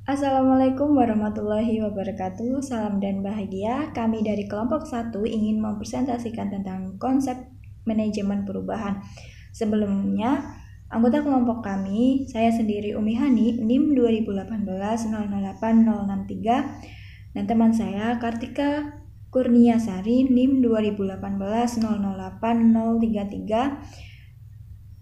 Assalamualaikum warahmatullahi wabarakatuh. Salam dan bahagia. Kami dari kelompok 1 ingin mempresentasikan tentang konsep manajemen perubahan. Sebelumnya, anggota kelompok kami, saya sendiri Umi Hani, NIM 2018-008063, dan teman saya Kartika Kurniasari, NIM 2018-008033,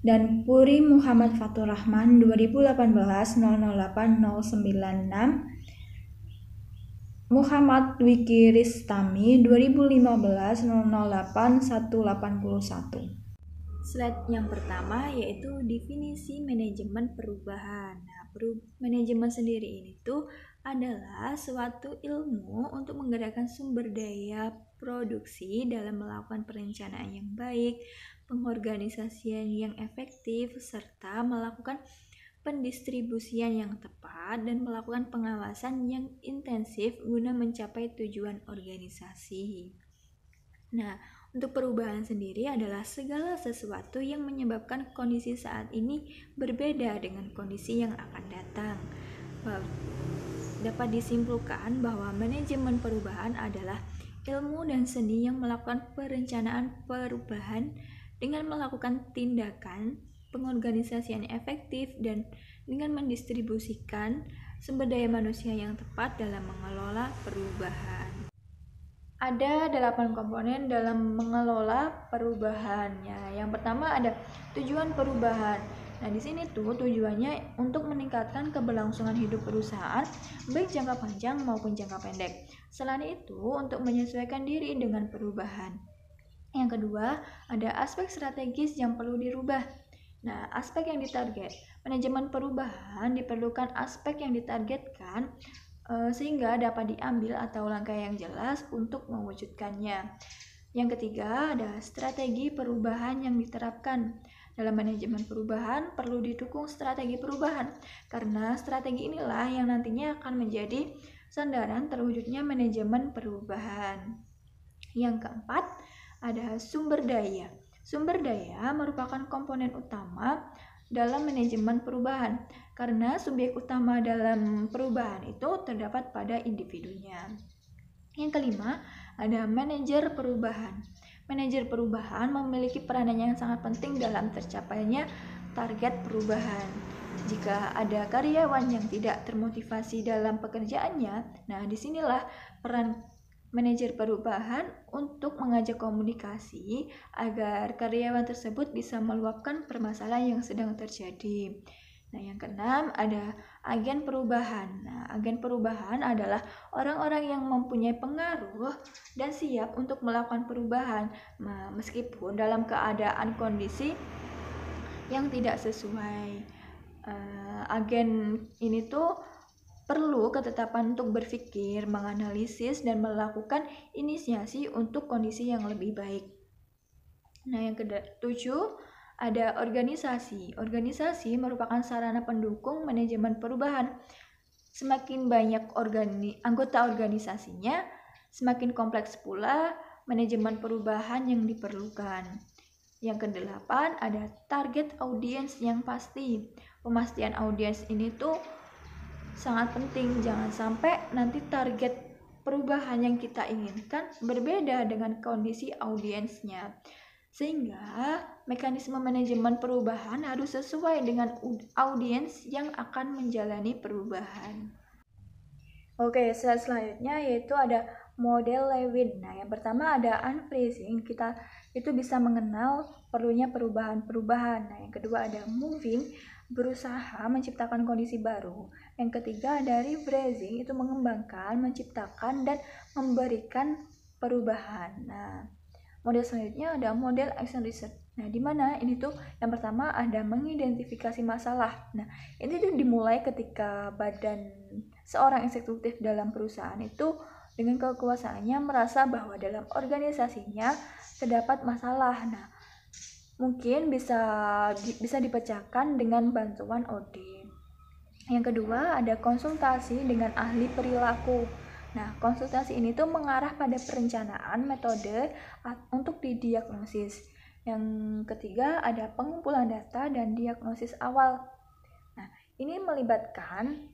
dan Puri Muhammad Fatur Rahman 2018-008096, Muhammad Dwiki Ristami 2015-008-181. Slide yang pertama yaitu definisi manajemen perubahan. Nah, manajemen sendiri ini tuh adalah suatu ilmu untuk menggerakkan sumber daya produksi dalam melakukan perencanaan yang baik, pengorganisasian yang efektif, serta melakukan pendistribusian yang tepat dan melakukan pengawasan yang intensif guna mencapai tujuan organisasi. Nah, untuk perubahan sendiri adalah segala sesuatu yang menyebabkan kondisi saat ini berbeda dengan kondisi yang akan datang. Dapat disimpulkan bahwa manajemen perubahan adalah ilmu dan seni yang melakukan perencanaan perubahan dengan melakukan tindakan pengorganisasian efektif dan dengan mendistribusikan sumber daya manusia yang tepat dalam mengelola perubahan. Ada 8 komponen dalam mengelola perubahannya. Yang pertama ada tujuan perubahan. Nah, di sini tuh tujuannya untuk meningkatkan keberlangsungan hidup perusahaan baik jangka panjang maupun jangka pendek. Selain itu, untuk menyesuaikan diri dengan perubahan. Yang kedua, ada aspek strategis yang perlu dirubah. Nah, aspek yang ditarget. Manajemen perubahan diperlukan aspek yang ditargetkan sehingga dapat diambil atau langkah yang jelas untuk mewujudkannya. Yang ketiga, ada strategi perubahan yang diterapkan. Dalam manajemen perubahan perlu didukung strategi perubahan, karena strategi inilah yang nantinya akan menjadi sandaran terwujudnya manajemen perubahan. Yang keempat, ada sumber daya. Sumber daya merupakan komponen utama dalam manajemen perubahan, karena subjek utama dalam perubahan itu terdapat pada individunya. Yang kelima, ada manajer perubahan. Manajer perubahan memiliki peranan yang sangat penting dalam tercapainya target perubahan. Jika ada karyawan yang tidak termotivasi dalam pekerjaannya, nah disinilah peran manajer perubahan untuk mengajak komunikasi agar karyawan tersebut bisa meluapkan permasalahan yang sedang terjadi. Nah, yang keenam ada agen perubahan. Nah, agen perubahan adalah orang-orang yang mempunyai pengaruh dan siap untuk melakukan perubahan, meskipun dalam keadaan kondisi yang tidak sesuai. Agen ini tuh perlu ketetapan untuk berpikir, menganalisis, dan melakukan inisiasi untuk kondisi yang lebih baik. Nah, yang ketujuh, ada organisasi. Organisasi merupakan sarana pendukung manajemen perubahan. Semakin banyak anggota organisasinya, semakin kompleks pula manajemen perubahan yang diperlukan. Yang kedelapan, ada target audiens yang pasti. Pemastian audiens ini tuh sangat penting, jangan sampai nanti target perubahan yang kita inginkan berbeda dengan kondisi audiensnya, sehingga mekanisme manajemen perubahan harus sesuai dengan audiens yang akan menjalani perubahan. Oke, slide selanjutnya yaitu ada model Lewin. Nah, yang pertama ada unfreezing, kita itu bisa mengenal perlunya perubahan-perubahan. Nah, yang kedua ada moving, berusaha menciptakan kondisi baru. Yang ketiga ada rephrasing, itu mengembangkan, menciptakan, dan memberikan perubahan. Nah, model selanjutnya ada model action research. Nah, di mana ini tuh yang pertama ada mengidentifikasi masalah. Nah, ini tuh dimulai ketika badan seorang eksekutif dalam perusahaan itu dengan kekuasaannya merasa bahwa dalam organisasinya terdapat masalah. Nah, mungkin bisa dipecahkan dengan bantuan audit. Yang kedua ada konsultasi dengan ahli perilaku. Nah, konsultasi ini tuh mengarah pada perencanaan metode untuk didiagnosis. Yang ketiga ada pengumpulan data dan diagnosis awal. Nah, ini melibatkan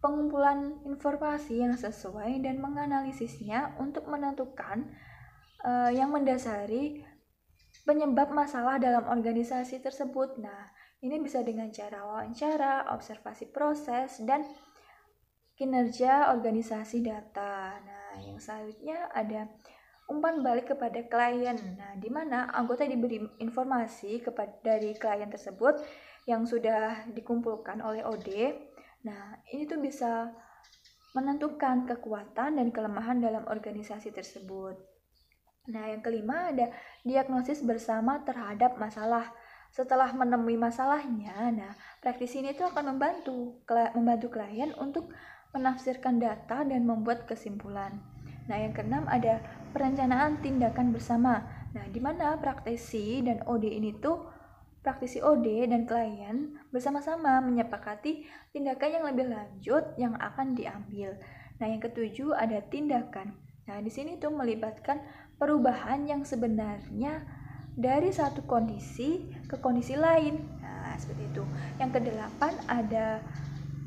pengumpulan informasi yang sesuai dan menganalisisnya untuk menentukan yang mendasari penyebab masalah dalam organisasi tersebut. Nah, ini bisa dengan cara wawancara, observasi proses, dan kinerja organisasi data. Nah, yang selanjutnya ada umpan balik kepada klien. Nah, di mana anggota diberi informasi dari klien tersebut yang sudah dikumpulkan oleh OD. Nah, ini tuh bisa menentukan kekuatan dan kelemahan dalam organisasi tersebut. Nah, yang kelima ada diagnosis bersama terhadap masalah. Setelah menemui masalahnya, nah, praktisi ini tuh akan membantu klien untuk menafsirkan data dan membuat kesimpulan. Nah, yang keenam ada perencanaan tindakan bersama. Nah, di mana praktisi dan OD ini tuh praktisi OD dan klien bersama-sama menyepakati tindakan yang lebih lanjut yang akan diambil. Nah, yang ketujuh ada tindakan. Nah, di sini tuh melibatkan perubahan yang sebenarnya dari satu kondisi ke kondisi lain. Nah, seperti itu. Yang kedelapan ada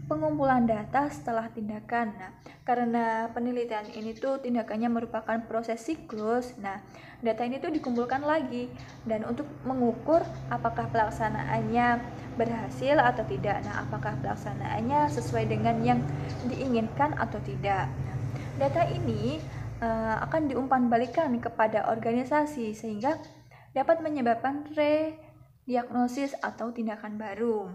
pengumpulan data setelah tindakan. Nah, karena penelitian ini tuh tindakannya merupakan proses siklus. Nah, data ini tuh dikumpulkan lagi dan untuk mengukur apakah pelaksanaannya berhasil atau tidak. Nah, apakah pelaksanaannya sesuai dengan yang diinginkan atau tidak. Nah, data ini akan diumpan balikan kepada organisasi sehingga dapat menyebabkan rediagnosis atau tindakan baru.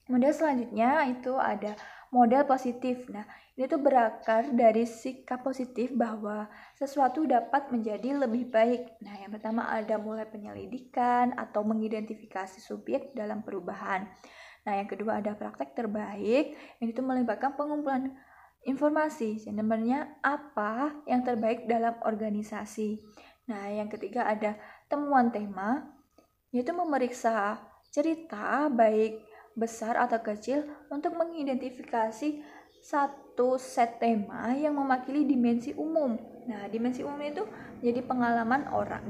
Model selanjutnya itu ada model positif. Nah, ini tuh berakar dari sikap positif bahwa sesuatu dapat menjadi lebih baik. Nah, yang pertama ada mulai penyelidikan atau mengidentifikasi subjek dalam perubahan. Nah, yang kedua ada praktek terbaik. Ini tuh melibatkan pengumpulan informasi. Sebenarnya apa yang terbaik dalam organisasi. Nah, yang ketiga ada temuan tema, yaitu memeriksa cerita baik besar atau kecil untuk mengidentifikasi satu set tema yang mewakili dimensi umum. Nah, dimensi umum itu jadi pengalaman orang.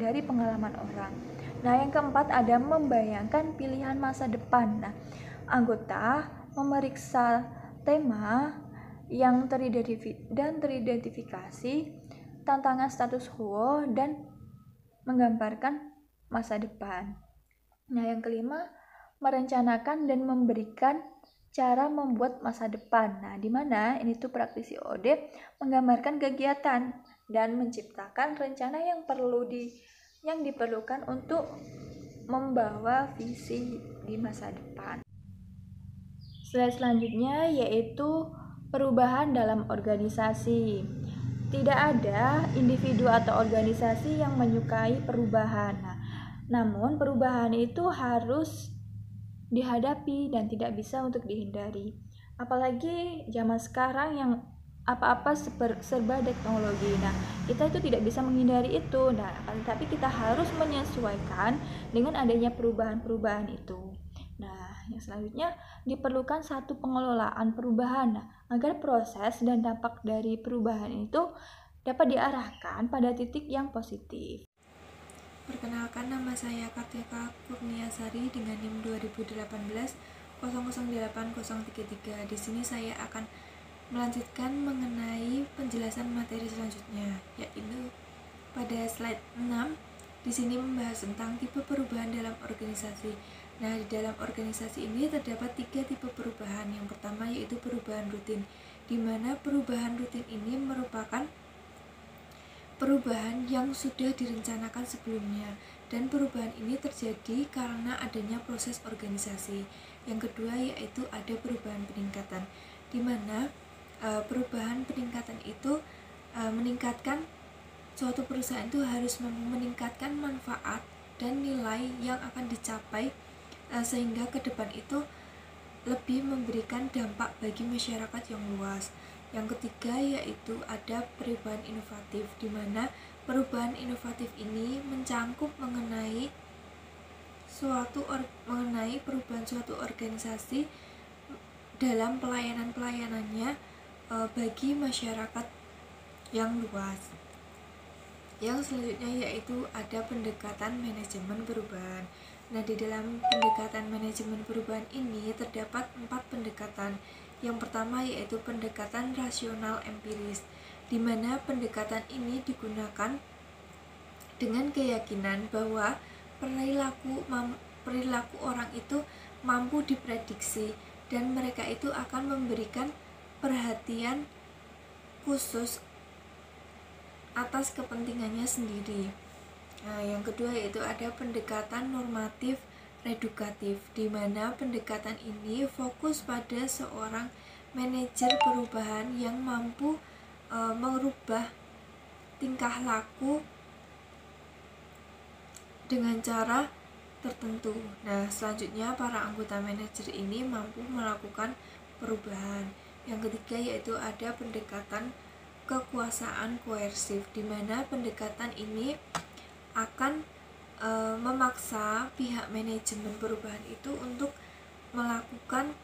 Nah, yang keempat ada membayangkan pilihan masa depan. Nah, anggota memeriksa tema yang teridentifikasi tantangan status quo dan menggambarkan masa depan. Nah, yang kelima merencanakan dan memberikan cara membuat masa depan. Nah, di mana ini tuh praktisi OD menggambarkan kegiatan dan menciptakan rencana yang diperlukan untuk membawa visi di masa depan. Slide selanjutnya yaitu perubahan dalam organisasi. Tidak ada individu atau organisasi yang menyukai perubahan. Namun perubahan itu harus dihadapi dan tidak bisa untuk dihindari. Apalagi zaman sekarang yang apa-apa serba teknologi. Nah, kita itu tidak bisa menghindari itu. Nah, tapi kita harus menyesuaikan dengan adanya perubahan-perubahan itu. Nah, yang selanjutnya diperlukan satu pengelolaan perubahan. Nah, agar proses dan dampak dari perubahan itu dapat diarahkan pada titik yang positif. Perkenalkan, nama saya Kartika Kurniasari dengan NIM 2018-008033. Di sini saya akan melanjutkan mengenai penjelasan materi selanjutnya, yaitu pada slide 6. Di sini membahas tentang tipe perubahan dalam organisasi. Nah, di dalam organisasi ini terdapat 3 tipe perubahan. Yang pertama yaitu perubahan rutin, di mana perubahan rutin ini merupakan perubahan yang sudah direncanakan sebelumnya, dan perubahan ini terjadi karena adanya proses organisasi. Yang kedua yaitu ada perubahan peningkatan, di mana perubahan peningkatan itu meningkatkan suatu perusahaan itu harus meningkatkan manfaat dan nilai yang akan dicapai sehingga ke depan itu lebih memberikan dampak bagi masyarakat yang luas. Yang ketiga yaitu ada perubahan inovatif, di mana perubahan inovatif ini mencangkup mengenai perubahan suatu organisasi dalam pelayanannya bagi masyarakat yang luas. Yang selanjutnya yaitu ada pendekatan manajemen perubahan. Nah, di dalam pendekatan manajemen perubahan ini terdapat 4 pendekatan. Yang pertama yaitu pendekatan rasional empiris, di mana pendekatan ini digunakan dengan keyakinan bahwa perilaku orang itu mampu diprediksi dan mereka itu akan memberikan perhatian khusus atas kepentingannya sendiri. Nah, yang kedua yaitu ada pendekatan normatif redukatif, di mana pendekatan ini fokus pada seorang manajer perubahan yang mampu merubah tingkah laku dengan cara tertentu. Nah, selanjutnya para anggota manajer ini mampu melakukan perubahan. Yang ketiga yaitu ada pendekatan kekuasaan koersif, di mana pendekatan ini akan memaksa pihak manajemen perubahan itu untuk melakukan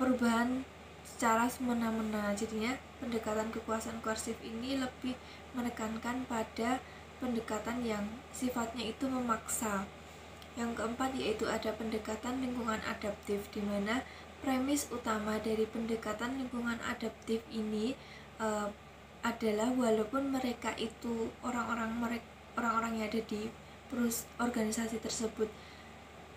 perubahan secara semena-mena. Jadinya pendekatan kekuasaan koersif ini lebih menekankan pada pendekatan yang sifatnya itu memaksa. Yang keempat yaitu ada pendekatan lingkungan adaptif, di mana premis utama dari pendekatan lingkungan adaptif ini adalah walaupun mereka itu orang-orang yang ada di organisasi tersebut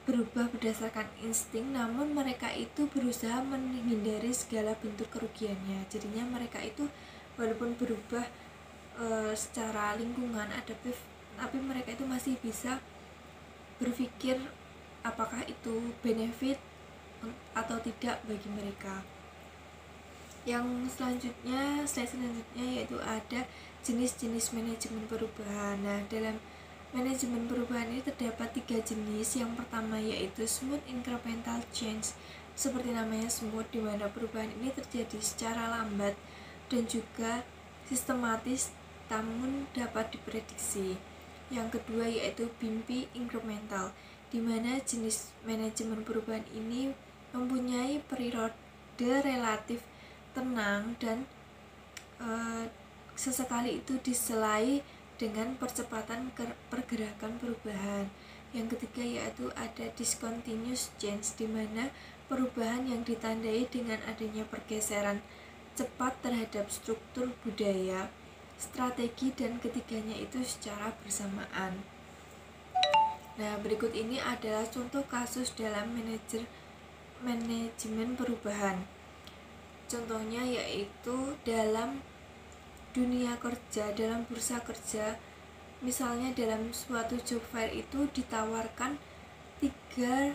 berubah berdasarkan insting, namun mereka itu berusaha menghindari segala bentuk kerugiannya. Jadinya mereka itu walaupun berubah secara lingkungan adaptif, tapi mereka itu masih bisa berpikir apakah itu benefit atau tidak bagi mereka. Yang selanjutnya, slide selanjutnya yaitu ada jenis-jenis manajemen perubahan. Nah, dalam manajemen perubahan ini terdapat 3 jenis. Yang pertama yaitu smooth incremental change, seperti namanya smooth, di mana perubahan ini terjadi secara lambat dan juga sistematis namun dapat diprediksi. Yang kedua yaitu bumpy incremental, di mana jenis manajemen perubahan ini mempunyai periode relatif tenang dan sesekali itu diselai dengan percepatan pergerakan perubahan. Yang ketiga yaitu ada discontinuous change, di mana perubahan yang ditandai dengan adanya pergeseran cepat terhadap struktur budaya, strategi, dan ketiganya itu secara bersamaan. Nah, berikut ini adalah contoh kasus dalam manajemen perubahan. Contohnya yaitu dalam dunia kerja, dalam bursa kerja, misalnya dalam suatu job fair itu ditawarkan 3.000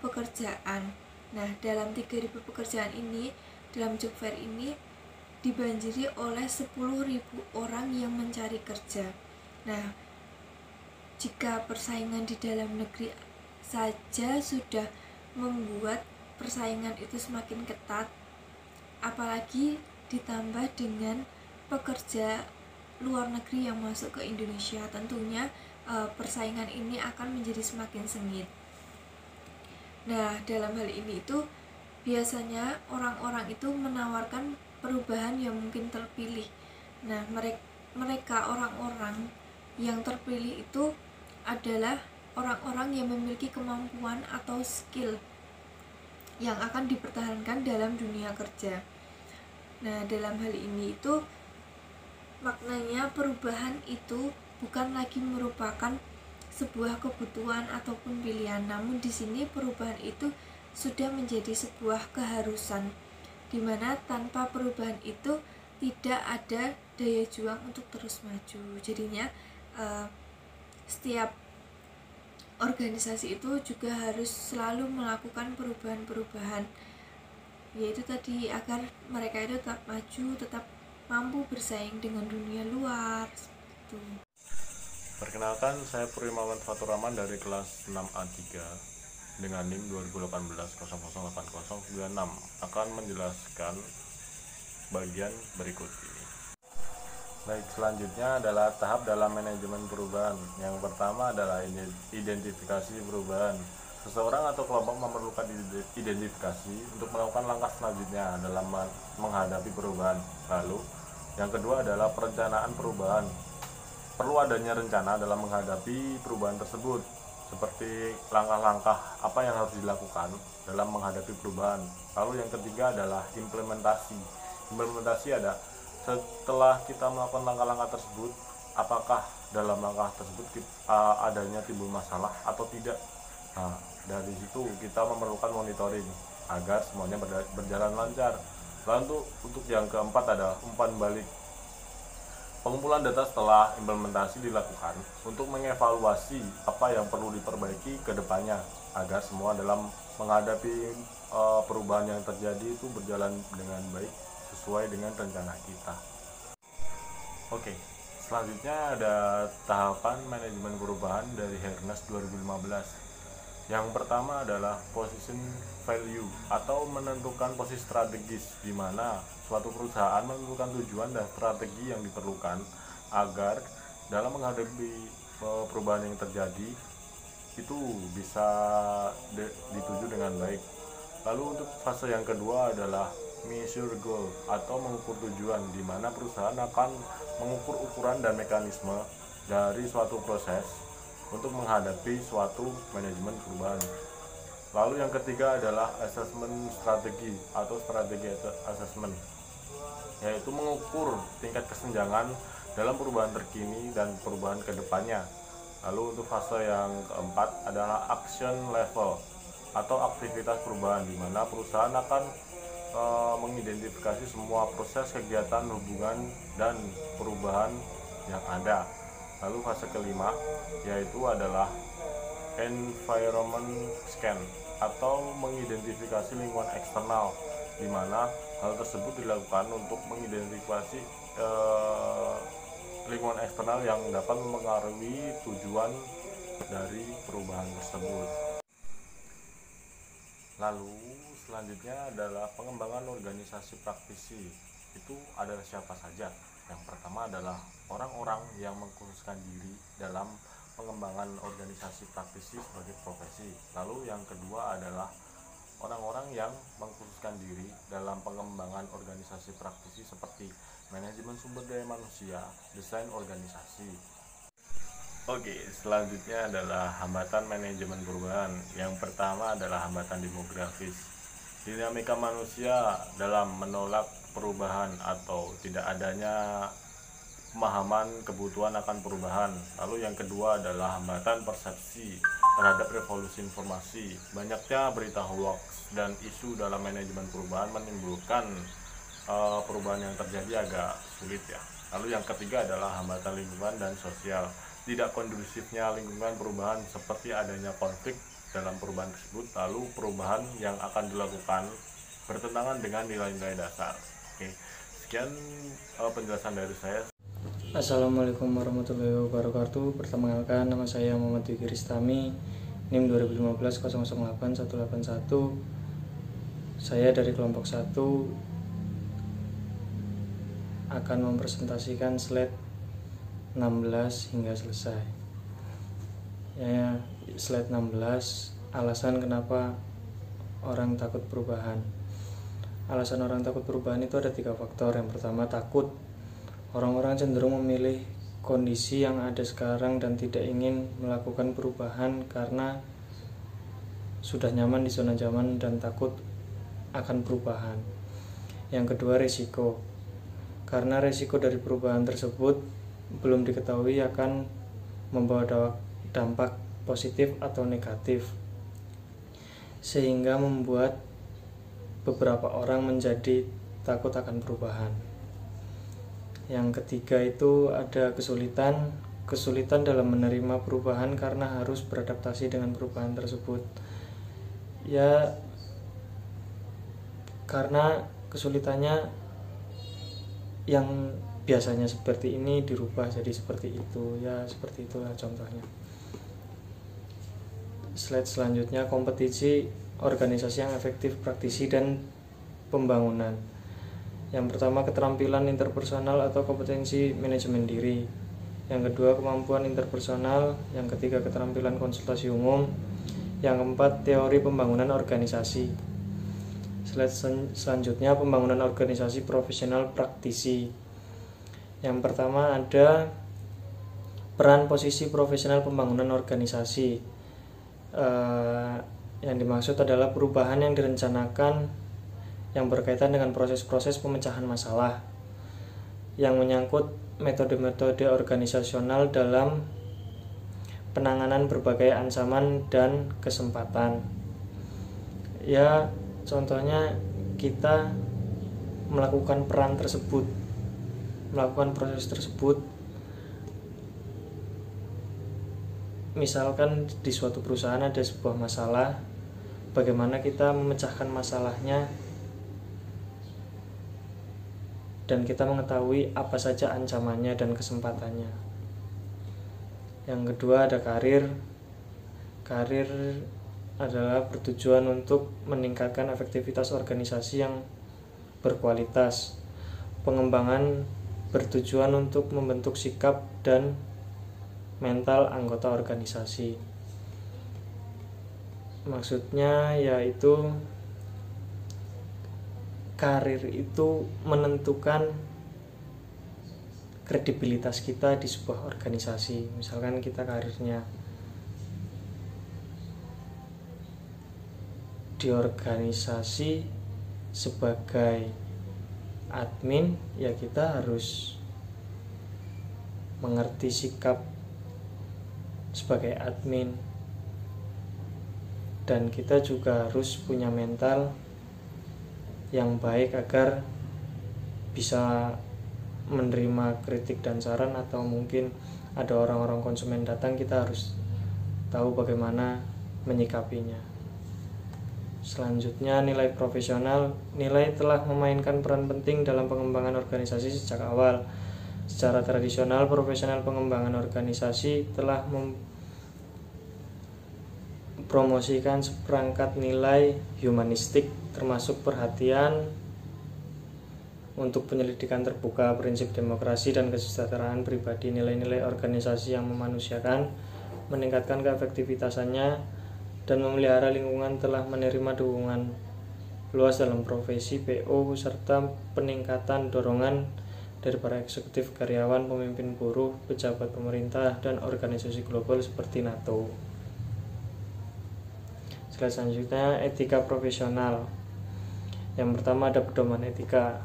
pekerjaan. Nah, dalam 3.000 pekerjaan ini, dalam job fair ini dibanjiri oleh 10.000 orang yang mencari kerja. Nah, jika persaingan di dalam negeri saja sudah membuat persaingan itu semakin ketat, apalagi ditambah dengan pekerja luar negeri yang masuk ke Indonesia, tentunya persaingan ini akan menjadi semakin sengit. Nah, dalam hal ini itu biasanya orang-orang itu menawarkan perubahan yang mungkin terpilih. Nah, mereka orang-orang yang terpilih itu adalah orang-orang yang memiliki kemampuan atau skill yang akan dipertahankan dalam dunia kerja. Nah, dalam hal ini itu maknanya perubahan itu bukan lagi merupakan sebuah kebutuhan ataupun pilihan, namun di sini perubahan itu sudah menjadi sebuah keharusan, di mana tanpa perubahan itu tidak ada daya juang untuk terus maju. Jadinya setiap organisasi itu juga harus selalu melakukan perubahan-perubahan, yaitu tadi agar mereka itu tetap maju, tetap mampu bersaing dengan dunia luar. Gitu. Perkenalkan, saya Purimawan Faturrahman dari kelas 6A3 dengan NIM 2018-008096 akan menjelaskan bagian berikut ini. Baik, selanjutnya adalah tahap dalam manajemen perubahan. Yang pertama adalah identifikasi perubahan. Seseorang atau kelompok memerlukan identifikasi untuk melakukan langkah selanjutnya dalam menghadapi perubahan. Lalu, yang kedua adalah perencanaan perubahan. Perlu adanya rencana dalam menghadapi perubahan tersebut. seperti langkah-langkah apa yang harus dilakukan dalam menghadapi perubahan. Lalu yang ketiga adalah implementasi. Implementasi ada setelah kita melakukan langkah-langkah tersebut, apakah dalam langkah tersebut adanya timbul masalah atau tidak. Nah, dari situ kita memerlukan monitoring agar semuanya berjalan lancar. Lalu untuk yang keempat ada umpan balik. Pengumpulan data setelah implementasi dilakukan untuk mengevaluasi apa yang perlu diperbaiki ke depannya agar semua dalam menghadapi perubahan yang terjadi itu berjalan dengan baik sesuai dengan rencana kita. Oke, selanjutnya ada tahapan manajemen perubahan dari Hernes 2015. Yang pertama adalah position value atau menentukan posisi strategis, di mana suatu perusahaan menentukan tujuan dan strategi yang diperlukan agar dalam menghadapi perubahan yang terjadi itu bisa dituju dengan baik. Lalu untuk fase yang kedua adalah measure goal atau mengukur tujuan, di mana perusahaan akan mengukur ukuran dan mekanisme dari suatu proses untuk menghadapi suatu manajemen perubahan. Lalu yang ketiga adalah assessment strategi atau strategi assessment, yaitu mengukur tingkat kesenjangan dalam perubahan terkini dan perubahan kedepannya. Lalu untuk fase yang keempat adalah action level atau aktivitas perubahan, di mana perusahaan akan mengidentifikasi semua proses kegiatan, hubungan, dan perubahan yang ada. Lalu fase kelima yaitu adalah environment scan atau mengidentifikasi lingkungan eksternal, di mana hal tersebut dilakukan untuk mengidentifikasi lingkungan eksternal yang dapat mempengaruhi tujuan dari perubahan tersebut. Lalu selanjutnya adalah pengembangan organisasi praktisi. Itu adalah siapa saja? Yang pertama adalah orang-orang yang mengkhususkan diri dalam pengembangan organisasi praktisi sebagai profesi. Lalu yang kedua adalah orang-orang yang mengkhususkan diri dalam pengembangan organisasi praktisi seperti manajemen sumber daya manusia, desain organisasi. Oke, selanjutnya adalah hambatan manajemen perubahan. Yang pertama adalah hambatan demografis. Dinamika manusia dalam menolak perubahan atau tidak adanya pemahaman kebutuhan akan perubahan. Lalu yang kedua adalah hambatan persepsi terhadap revolusi informasi. Banyaknya berita hoax dan isu dalam manajemen perubahan menimbulkan perubahan yang terjadi agak sulit ya. Lalu yang ketiga adalah hambatan lingkungan dan sosial. Tidak kondusifnya lingkungan perubahan seperti adanya konflik dalam perubahan tersebut. Lalu perubahan yang akan dilakukan bertentangan dengan nilai-nilai dasar. Oke, sekian penjelasan dari saya. Assalamualaikum warahmatullahi wabarakatuh. Perkenalkan, nama saya Muhammad Diki Ristami, NIM 2015-008-181. Saya dari kelompok 1 akan mempresentasikan slide 16 hingga selesai. Ya, slide 16, alasan kenapa orang takut perubahan. Alasan orang takut perubahan itu ada 3 faktor. Yang pertama, takut. Orang-orang cenderung memilih kondisi yang ada sekarang dan tidak ingin melakukan perubahan karena sudah nyaman di zona nyaman dan takut akan perubahan. Yang kedua, risiko. Karena risiko dari perubahan tersebut belum diketahui akan membawa dampak positif atau negatif, sehingga membuat beberapa orang menjadi takut akan perubahan. Yang ketiga itu ada kesulitan dalam menerima perubahan karena harus beradaptasi dengan perubahan tersebut. Ya, karena kesulitannya yang biasanya seperti ini dirubah jadi seperti itu. Ya, seperti itulah contohnya. Slide selanjutnya, kompetisi organisasi yang efektif, praktisi, dan pembangunan. Yang pertama, keterampilan interpersonal atau kompetensi manajemen diri. Yang kedua, kemampuan interpersonal. Yang ketiga, keterampilan konsultasi umum. Yang keempat, teori pembangunan organisasi. Slide selanjutnya, pembangunan organisasi profesional praktisi. Yang pertama ada peran posisi profesional pembangunan organisasi. Yang dimaksud adalah perubahan yang direncanakan yang berkaitan dengan proses-proses pemecahan masalah yang menyangkut metode-metode organisasional dalam penanganan berbagai ancaman dan kesempatan. Ya, contohnya kita melakukan peran tersebut, melakukan proses tersebut. Misalkan di suatu perusahaan ada sebuah masalah, bagaimana kita memecahkan masalahnya dan kita mengetahui apa saja ancamannya dan kesempatannya. Yang kedua ada karir. Karir adalah bertujuan untuk meningkatkan efektivitas organisasi yang berkualitas. Pengembangan bertujuan untuk membentuk sikap dan mental anggota organisasi. Maksudnya yaitu karir itu menentukan kredibilitas kita di sebuah organisasi. Misalkan kita karirnya di organisasi sebagai admin, ya kita harus mengerti sikap sebagai admin, dan kita juga harus punya mental yang baik agar bisa menerima kritik dan saran, atau mungkin ada orang-orang konsumen datang, kita harus tahu bagaimana menyikapinya. Selanjutnya nilai profesional. Nilai telah memainkan peran penting dalam pengembangan organisasi sejak awal. Secara tradisional, profesional pengembangan organisasi telah mempromosikan seperangkat nilai humanistik, termasuk perhatian untuk penyelidikan terbuka, prinsip demokrasi dan kesejahteraan pribadi. Nilai-nilai organisasi yang memanusiakan, meningkatkan keefektivitasannya, dan memelihara lingkungan telah menerima dukungan luas dalam profesi PO, serta peningkatan dorongan dari para eksekutif, karyawan, pemimpin buruh, pejabat pemerintah, dan organisasi global seperti NATO. Selanjutnya etika profesional. Yang pertama ada pedoman etika.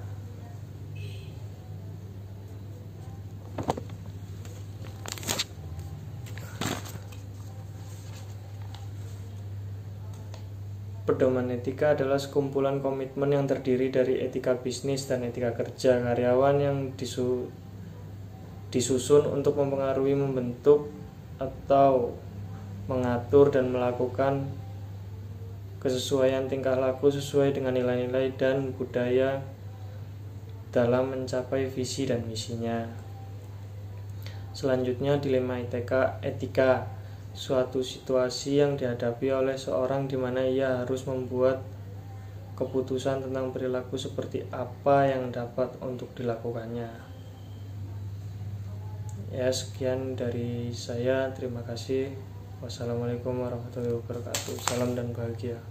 Pedoman etika adalah sekumpulan komitmen yang terdiri dari etika bisnis dan etika kerja karyawan yang disusun untuk mempengaruhi, membentuk, atau mengatur dan melakukan kesesuaian tingkah laku sesuai dengan nilai-nilai dan budaya dalam mencapai visi dan misinya. Selanjutnya dilema etika. Suatu situasi yang dihadapi oleh seorang di mana ia harus membuat keputusan tentang perilaku seperti apa yang dapat untuk dilakukannya. Ya, sekian dari saya. Terima kasih. Wassalamualaikum warahmatullahi wabarakatuh. Salam dan bahagia.